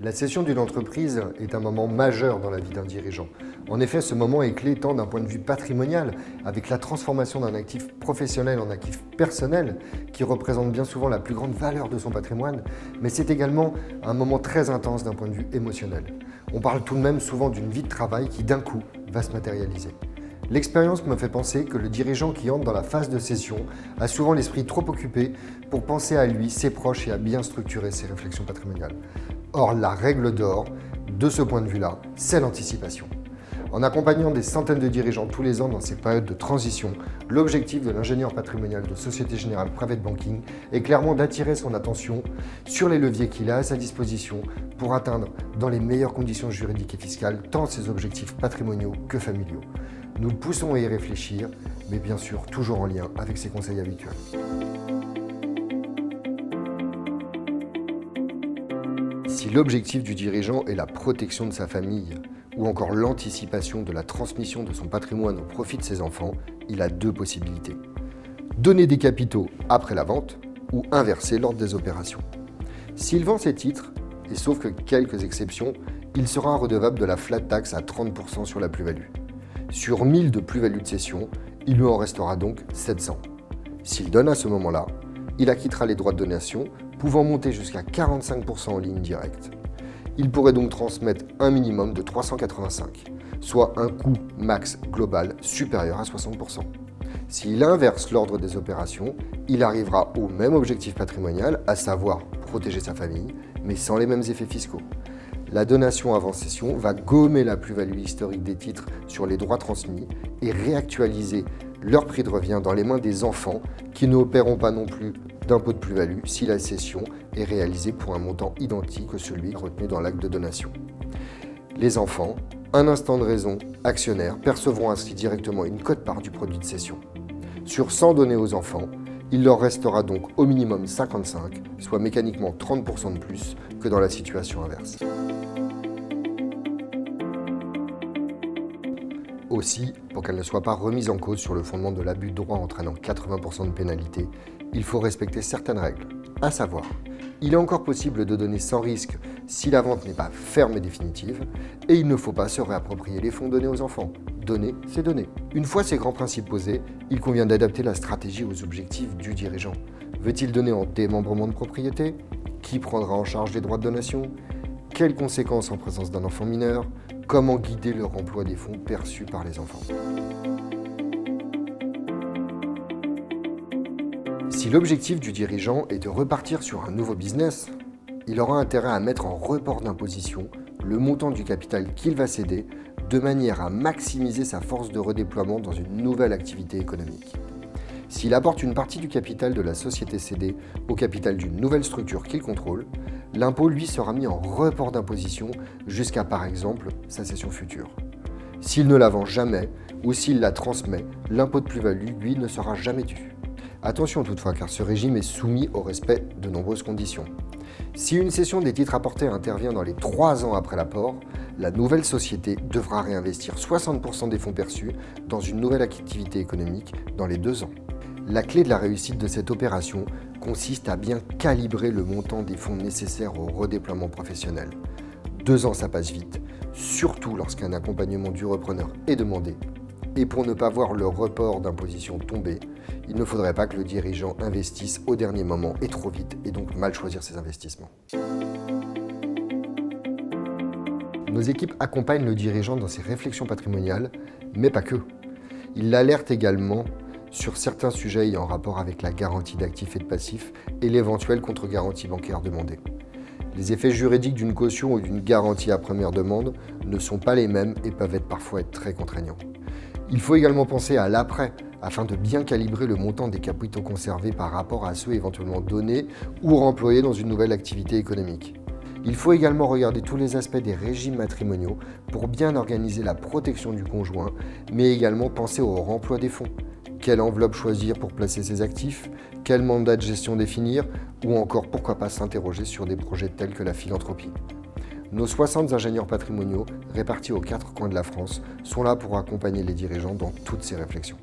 La cession d'une entreprise est un moment majeur dans la vie d'un dirigeant. En effet, ce moment est clé tant d'un point de vue patrimonial, avec la transformation d'un actif professionnel en actif personnel, qui représente bien souvent la plus grande valeur de son patrimoine, mais c'est également un moment très intense d'un point de vue émotionnel. On parle tout de même souvent d'une vie de travail qui d'un coup va se matérialiser. L'expérience me fait penser que le dirigeant qui entre dans la phase de cession a souvent l'esprit trop occupé pour penser à lui, ses proches et à bien structurer ses réflexions patrimoniales. Or, la règle d'or, de ce point de vue-là, c'est l'anticipation. En accompagnant des centaines de dirigeants tous les ans dans ces périodes de transition, l'objectif de l'ingénieur patrimonial de Société Générale Private Banking est clairement d'attirer son attention sur les leviers qu'il a à sa disposition pour atteindre dans les meilleures conditions juridiques et fiscales tant ses objectifs patrimoniaux que familiaux. Nous le poussons à y réfléchir, mais bien sûr toujours en lien avec ses conseils habituels. Si l'objectif du dirigeant est la protection de sa famille, ou encore l'anticipation de la transmission de son patrimoine au profit de ses enfants, il a deux possibilités. Donner des capitaux après la vente, ou inverser l'ordre des opérations. S'il vend ses titres, et sauf que quelques exceptions, il sera redevable de la flat tax à 30% sur la plus-value. Sur 1000 de plus-value de cession, il lui en restera donc 700. S'il donne à ce moment-là, il acquittera les droits de donation, pouvant monter jusqu'à 45% en ligne directe. Il pourrait donc transmettre un minimum de 385, soit un coût max global supérieur à 60%. S'il inverse l'ordre des opérations, il arrivera au même objectif patrimonial, à savoir protéger sa famille, mais sans les mêmes effets fiscaux. La donation avant cession va gommer la plus-value historique des titres sur les droits transmis et réactualiser leur prix de revient dans les mains des enfants qui ne paieront pas non plus d'impôt de plus-value si la cession est réalisée pour un montant identique à celui retenu dans l'acte de donation. Les enfants, un instant de raison, actionnaires, percevront ainsi directement une quote-part du produit de cession. Sur 100 donnés aux enfants, il leur restera donc au minimum 55, soit mécaniquement 30% de plus que dans la situation inverse. Aussi, pour qu'elle ne soit pas remise en cause sur le fondement de l'abus de droit entraînant 80% de pénalité, il faut respecter certaines règles, à savoir, il est encore possible de donner sans risque si la vente n'est pas ferme et définitive, et il ne faut pas se réapproprier les fonds donnés aux enfants. Donner, c'est donner. Une fois ces grands principes posés, il convient d'adapter la stratégie aux objectifs du dirigeant. Veut-il donner en démembrement de propriété ? Qui prendra en charge les droits de donation ? Quelles conséquences en présence d'un enfant mineur ? Comment guider le remploi des fonds perçus par les enfants ? Si l'objectif du dirigeant est de repartir sur un nouveau business, il aura intérêt à mettre en report d'imposition le montant du capital qu'il va céder de manière à maximiser sa force de redéploiement dans une nouvelle activité économique. S'il apporte une partie du capital de la société cédée au capital d'une nouvelle structure qu'il contrôle, l'impôt lui sera mis en report d'imposition jusqu'à par exemple sa cession future. S'il ne la vend jamais ou s'il la transmet, l'impôt de plus-value lui ne sera jamais dû. Attention toutefois car ce régime est soumis au respect de nombreuses conditions. Si une cession des titres apportés intervient dans les 3 ans après l'apport, la nouvelle société devra réinvestir 60% des fonds perçus dans une nouvelle activité économique dans les 2 ans. La clé de la réussite de cette opération consiste à bien calibrer le montant des fonds nécessaires au redéploiement professionnel. 2 ans, ça passe vite, surtout lorsqu'un accompagnement du repreneur est demandé. Et pour ne pas voir le report d'imposition tomber, il ne faudrait pas que le dirigeant investisse au dernier moment et trop vite, et donc mal choisir ses investissements. Nos équipes accompagnent le dirigeant dans ses réflexions patrimoniales, mais pas que. Ils l'alertent également sur certains sujets ayant rapport avec la garantie d'actifs et de passifs et l'éventuelle contre-garantie bancaire demandée. Les effets juridiques d'une caution ou d'une garantie à première demande ne sont pas les mêmes et peuvent parfois être très contraignants. Il faut également penser à l'après, afin de bien calibrer le montant des capitaux conservés par rapport à ceux éventuellement donnés ou remployés dans une nouvelle activité économique. Il faut également regarder tous les aspects des régimes matrimoniaux pour bien organiser la protection du conjoint, mais également penser au remploi des fonds. Quelle enveloppe choisir pour placer ses actifs ? Quel mandat de gestion définir ? Ou encore, pourquoi pas s'interroger sur des projets tels que la philanthropie. Nos 60 ingénieurs patrimoniaux, répartis aux 4 coins de la France, sont là pour accompagner les dirigeants dans toutes ces réflexions.